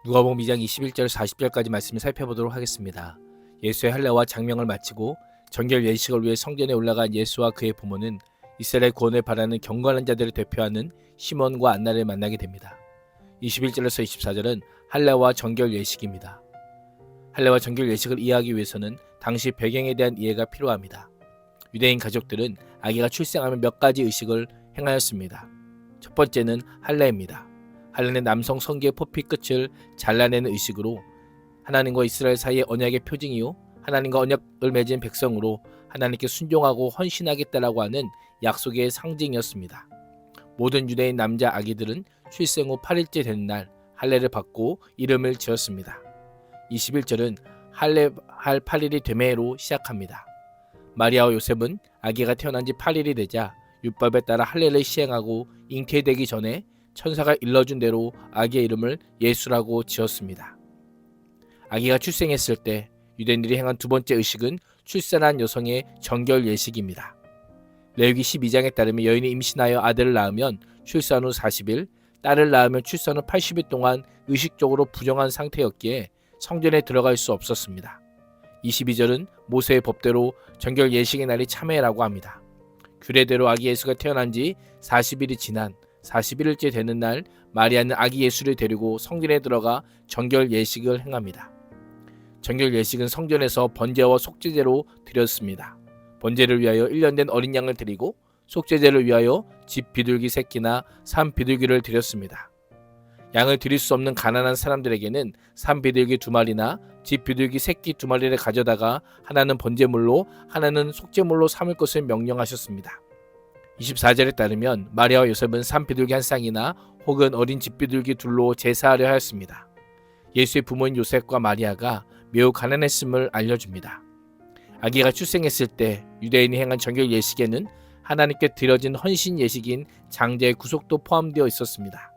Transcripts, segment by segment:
누가복음 2장 21절 40절까지 말씀을 살펴보도록 하겠습니다. 예수의 할례와 장명을 마치고 정결 예식을 위해 성전에 올라간 예수와 그의 부모는 이스라엘 구원을 바라는 경건한 자들을 대표하는 시몬과 안나를 만나게 됩니다. 21절에서 24절은 할례와 정결 예식입니다. 할례와 정결 예식을 이해하기 위해서는 당시 배경에 대한 이해가 필요합니다. 유대인 가족들은 아기가 출생하면 몇 가지 의식을 행하였습니다. 첫 번째는 할례입니다. 할례는 남성 성기의 포피 끝을 잘라내는 의식으로 하나님과 이스라엘 사이의 언약의 표징이요 하나님과 언약을 맺은 백성으로 하나님께 순종하고 헌신하겠다라고 하는 약속의 상징이었습니다. 모든 유대인 남자 아기들은 출생 후 8일째 되는 날 할례를 받고 이름을 지었습니다. 21절은 할례할 8일이 되매로 시작합니다. 마리아와 요셉은 아기가 태어난 지 8일이 되자 율법에 따라 할례를 시행하고 잉태되기 전에 천사가 일러준 대로 아기의 이름을 예수라고 지었습니다. 아기가 출생했을 때 유대인들이 행한 두 번째 의식은 출산한 여성의 정결 예식입니다. 레위기 12장에 따르면 여인이 임신하여 아들을 낳으면 출산 후 40일, 딸을 낳으면 출산 후 80일 동안 의식적으로 부정한 상태였기에 성전에 들어갈 수 없었습니다. 22절은 모세의 법대로 정결 예식의 날이 참회라고 합니다. 규례대로 아기 예수가 태어난 지 40일이 지난 41일째 되는 날 마리아는 아기 예수를 데리고 성전에 들어가 정결 예식을 행합니다. 정결 예식은 성전에서 번제와 속죄제로 드렸습니다. 번제를 위하여 1년 된 어린 양을 드리고 속죄제를 위하여 집 비둘기 새끼나 산 비둘기를 드렸습니다. 양을 드릴 수 없는 가난한 사람들에게는 산 비둘기 2마리나 집 비둘기 새끼 2마리를 가져다가 하나는 번제물로 하나는 속죄물로 삼을 것을 명령하셨습니다. 24절에 따르면 마리아와 요셉은 산 비둘기 한 쌍이나 혹은 어린 집 비둘기 둘로 제사하려 하였습니다. 예수의 부모인 요셉과 마리아가 매우 가난했음을 알려줍니다. 아기가 출생했을 때 유대인이 행한 정결 예식에는 하나님께 드려진 헌신 예식인 장제의 구속도 포함되어 있었습니다.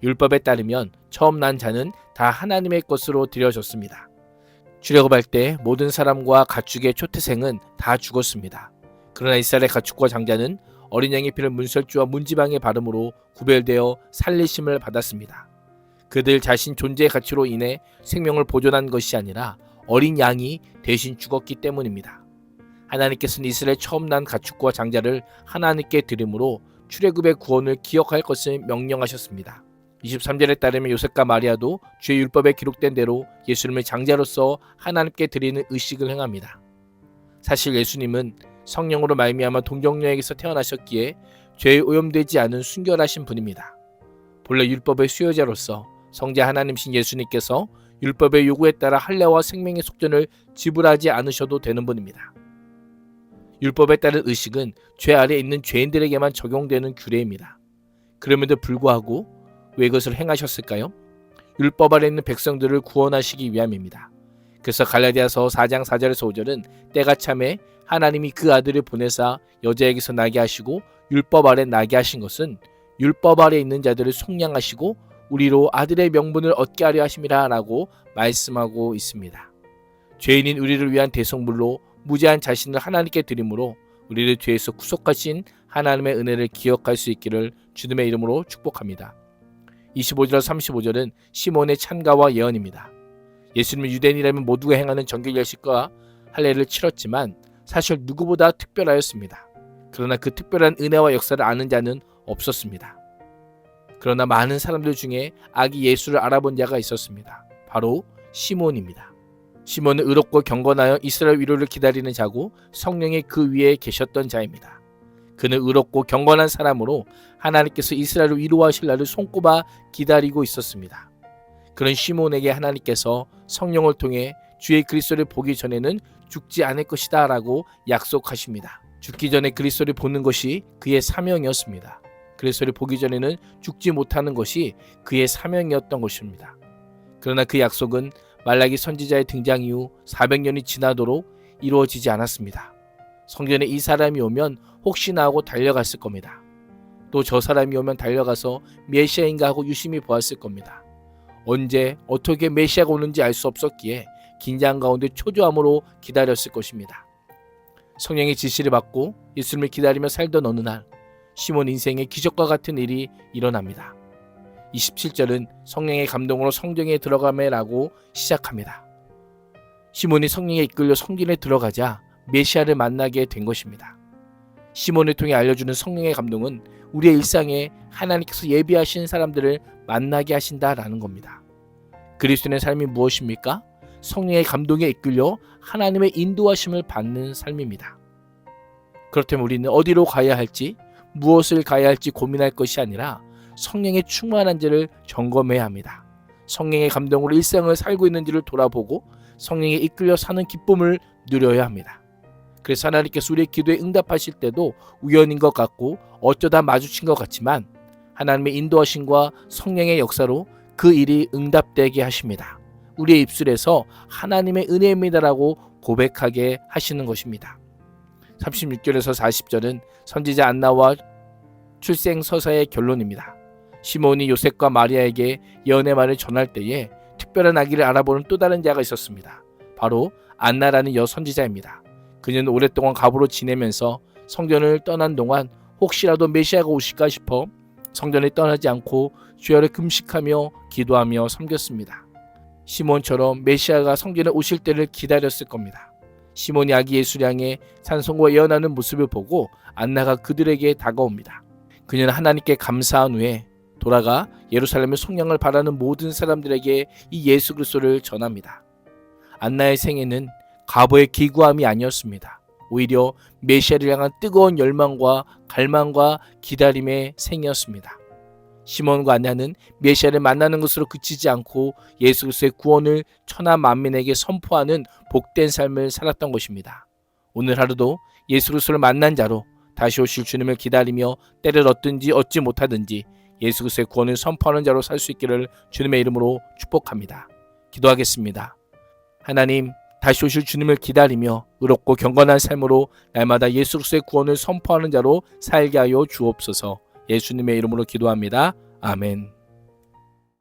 율법에 따르면 처음 난 자는 다 하나님의 것으로 드려졌습니다. 출애굽할 때 모든 사람과 가축의 초태생은 다 죽었습니다. 그러나 이스라엘의 가축과 장자는 어린 양의 피를 문설주와 문지방에 바름으로 구별되어 살리심을 받았습니다. 그들 자신 존재의 가치로 인해 생명을 보존한 것이 아니라 어린 양이 대신 죽었기 때문입니다. 하나님께서는 이스라엘 처음 난 가축과 장자를 하나님께 드림으로 출애굽의 구원을 기억할 것을 명령하셨습니다. 23절에 따르면 요셉과 마리아도 주의 율법에 기록된 대로 예수님을 장자로서 하나님께 드리는 의식을 행합니다. 사실 예수님은 성령으로 말미암아 동정녀에게서 태어나셨기에 죄에 오염되지 않은 순결하신 분입니다. 본래 율법의 수요자로서 성자 하나님신 예수님께서 율법의 요구에 따라 할례와 생명의 속전을 지불하지 않으셔도 되는 분입니다. 율법에 따른 의식은 죄 아래에 있는 죄인들에게만 적용되는 규례입니다. 그럼에도 불구하고 왜 이것을 행하셨을까요? 율법 아래 있는 백성들을 구원하시기 위함입니다. 그래서 갈라디아서 4장 4절에서 5절은 때가 참에 하나님이 그 아들을 보내사 여자에게서 나게 하시고 율법 아래 나게 하신 것은 율법 아래 있는 자들을 속량하시고 우리로 아들의 명분을 얻게 하려 하심이라 라고 말씀하고 있습니다. 죄인인 우리를 위한 대속물로 무죄한 자신을 하나님께 드림으로 우리를 죄에서 구속하신 하나님의 은혜를 기억할 수 있기를 주님의 이름으로 축복합니다. 25절 35절은 시몬의 찬가와 예언입니다. 예수님은 유대인이라면 모두가 행하는 정결 예식과 할례를 치렀지만 사실 누구보다 특별하였습니다. 그러나 그 특별한 은혜와 역사를 아는 자는 없었습니다. 그러나 많은 사람들 중에 아기 예수를 알아본 자가 있었습니다. 바로 시몬입니다. 시몬은 의롭고 경건하여 이스라엘 위로를 기다리는 자고 성령이 그 위에 계셨던 자입니다. 그는 의롭고 경건한 사람으로 하나님께서 이스라엘을 위로하실 날을 손꼽아 기다리고 있었습니다. 그런 시몬에게 하나님께서 성령을 통해 주의 그리스도를 보기 전에는 죽지 않을 것이다 라고 약속하십니다. 죽기 전에 그리스도를 보는 것이 그의 사명이었습니다. 그리스도를 보기 전에는 죽지 못하는 것이 그의 사명이었던 것입니다. 그러나 그 약속은 말라기 선지자의 등장 이후 400년이 지나도록 이루어지지 않았습니다. 성전에 이 사람이 오면 혹시나 하고 달려갔을 겁니다. 또 저 사람이 오면 달려가서 메시아인가 하고 유심히 보았을 겁니다. 언제 어떻게 메시아가 오는지 알 수 없었기에 긴장 가운데 초조함으로 기다렸을 것입니다. 성령의 지시를 받고 예수님을 기다리며 살던 어느 날 시몬 인생에 기적과 같은 일이 일어납니다. 27절은 성령의 감동으로 성전에 들어가매라고 시작합니다. 시몬이 성령에 이끌려 성전에 들어가자 메시아를 만나게 된 것입니다. 시몬을 통해 알려주는 성령의 감동은 우리의 일상에 하나님께서 예비하신 사람들을 만나게 하신다라는 겁니다. 그리스도인의 삶이 무엇입니까? 성령의 감동에 이끌려 하나님의 인도하심을 받는 삶입니다. 그렇다면 우리는 어디로 가야 할지, 무엇을 가야 할지 고민할 것이 아니라 성령의 충만한지를 점검해야 합니다. 성령의 감동으로 일상을 살고 있는지를 돌아보고 성령에 이끌려 사는 기쁨을 누려야 합니다. 그래서 하나님께서 우리의 기도에 응답하실 때도 우연인 것 같고 어쩌다 마주친 것 같지만 하나님의 인도하심과 성령의 역사로 그 일이 응답되게 하십니다. 우리의 입술에서 하나님의 은혜입니다라고 고백하게 하시는 것입니다. 36절에서 40절은 선지자 안나와 출생 서사의 결론입니다. 시몬이 요셉과 마리아에게 예언의 말을 전할 때에 특별한 아기를 알아보는 또 다른 자가 있었습니다. 바로 안나라는 여선지자입니다. 그녀는 오랫동안 과부로 지내면서 성전을 떠난 동안 혹시라도 메시아가 오실까 싶어 성전을 떠나지 않고 주야를 금식하며 기도하며 섬겼습니다. 시몬처럼 메시아가 성전에 오실 때를 기다렸을 겁니다. 시몬이 아기 예수를 향해 찬송과 예언하는 모습을 보고 안나가 그들에게 다가옵니다. 그녀는 하나님께 감사한 후에 돌아가 예루살렘의 속량을 바라는 모든 사람들에게 이 예수 그리스도를 전합니다. 안나의 생애는 과부의 기구함이 아니었습니다. 오히려 메시아를 향한 뜨거운 열망과 갈망과 기다림의 생이었습니다. 시몬과 안나는 메시아를 만나는 것으로 그치지 않고 예수 그리스도의 구원을 천하 만민에게 선포하는 복된 삶을 살았던 것입니다. 오늘 하루도 예수 그리스도를 만난 자로 다시 오실 주님을 기다리며 때를 얻든지 얻지 못하든지 예수 그리스도의 구원을 선포하는 자로 살 수 있기를 주님의 이름으로 축복합니다. 기도하겠습니다. 하나님, 다시 오실 주님을 기다리며 의롭고 경건한 삶으로 날마다 예수 그리스도의 구원을 선포하는 자로 살게 하여 주옵소서. 예수님의 이름으로 기도합니다. 아멘.